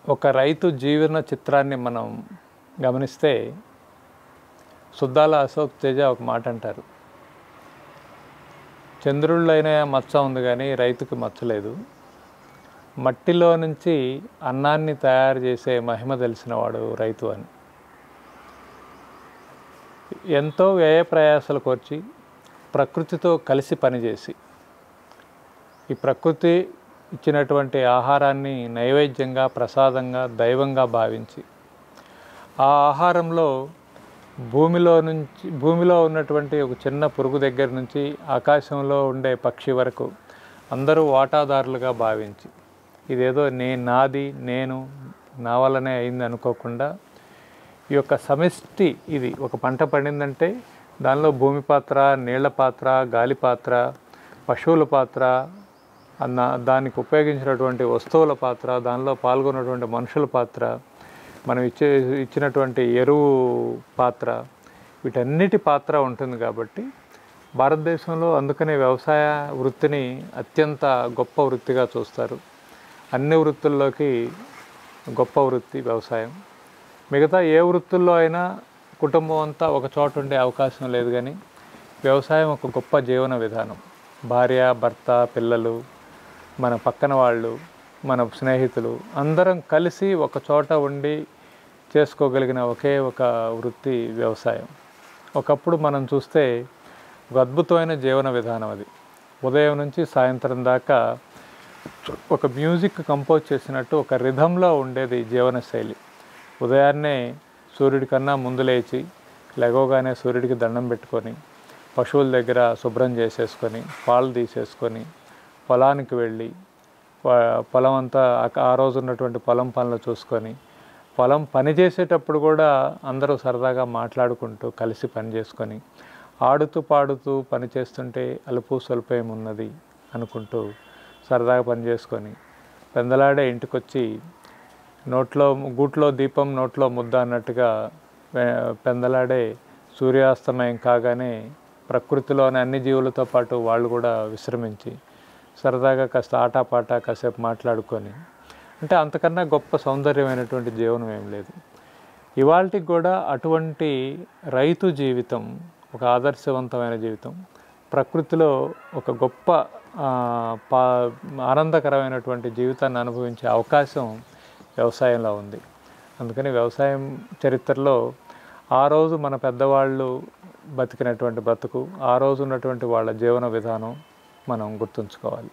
ఒక రైతు జీవన చిత్రాన్ని మనం గమనిస్తే సుద్దాల అశోక్ తేజ ఒక మాట అంటారు. చంద్రుళ్ళైన మచ్చ ఉంది కానీ రైతుకి మచ్చలేదు. మట్టిలో నుంచి అన్నాన్ని తయారు చేసే మహిమ తెలిసినవాడు రైతు అని. ఎంతో వ్యయ ప్రయాసాలు కోర్చి ప్రకృతితో కలిసి పనిచేసి ఈ ప్రకృతి ఇచ్చినటువంటి ఆహారాన్ని నైవేద్యంగా, ప్రసాదంగా, దైవంగా భావించి ఆ ఆహారంలో భూమిలో ఉన్నటువంటి ఒక చిన్న పురుగు దగ్గర నుంచి ఆకాశంలో ఉండే పక్షి వరకు అందరూ వాటాదారులుగా భావించి ఇదేదో నాది, నేను, నా వల్లనే అయింది అనుకోకుండా ఈ యొక్క సమిష్టి, ఇది ఒక పంట పండిందంటే దానిలో భూమి పాత్ర, నీళ్ల పాత్ర, గాలి పాత్ర, పశువుల పాత్ర, దానికి ఉపయోగించినటువంటి వస్తువుల పాత్ర, దానిలో పాల్గొన్నటువంటి మనుషుల పాత్ర, మనం ఇచ్చినటువంటి ఎరువు పాత్ర, వీటన్నిటి పాత్ర ఉంటుంది. కాబట్టి భారతదేశంలో అందుకనే వ్యవసాయ వృత్తిని అత్యంత గొప్ప వృత్తిగా చూస్తారు. అన్ని వృత్తుల్లోకి గొప్ప వృత్తి వ్యవసాయం. మిగతా ఏ వృత్తుల్లో అయినా కుటుంబం అంతా ఒక చోట ఉండే అవకాశం లేదు, కానీ వ్యవసాయం ఒక గొప్ప జీవన విధానం. భార్య, భర్త, పిల్లలు, మన పక్కన వాళ్ళు, మన స్నేహితులు అందరం కలిసి ఒక చోట ఉండి చేసుకోగలిగిన ఒకే ఒక వృత్తి వ్యవసాయం. ఒకప్పుడు మనం చూస్తే ఒక అద్భుతమైన జీవన విధానం అది. ఉదయం నుంచి సాయంత్రం దాకా ఒక మ్యూజిక్ కంపోజ్ చేసినట్టు ఒక రిథంలో ఉండేది జీవనశైలి. ఉదయాన్నే సూర్యుడి కన్నా ముందు లేచి లెగవగానే సూర్యుడికి దండం పెట్టుకొని పశువుల దగ్గర శుభ్రం చేసేసుకొని పాలు తీసేసుకొని పొలానికి వెళ్ళి పొలం అంతా ఆ రోజు ఉన్నటువంటి పొలం పనులు చూసుకొని, పొలం పని చేసేటప్పుడు కూడా అందరూ సరదాగా మాట్లాడుకుంటూ కలిసి పని చేసుకొని, ఆడుతూ పాడుతూ పని చేస్తుంటే అలుపు సొల్పేమున్నది అనుకుంటూ సరదాగా పని చేసుకొని పెందలాడే ఇంటికొచ్చి గూట్లో దీపం నోట్లో ముద్ద అన్నట్టుగా పెందలాడే సూర్యాస్తమయం కాగానే ప్రకృతిలోని అన్ని జీవులతో పాటు వాళ్ళు కూడా విశ్రమించి సరదాగా కాస్త ఆటాపాట కాసేపు మాట్లాడుకొని, అంటే అంతకన్నా గొప్ప సౌందర్యమైనటువంటి జీవనం ఏం లేదు. ఇవాళకి కూడా అటువంటి రైతు జీవితం ఒక ఆదర్శవంతమైన జీవితం, ప్రకృతిలో ఒక గొప్ప ఆనందకరమైనటువంటి జీవితాన్ని అనుభవించే అవకాశం వ్యవసాయంలో ఉంది. అందుకని వ్యవసాయం చరిత్రలో ఆ రోజు మన పెద్దవాళ్ళు బతికినటువంటి బతుకు, ఆ రోజు ఉన్నటువంటి వాళ్ళ జీవన విధానం మనం గుర్తుంచుకోవాలి.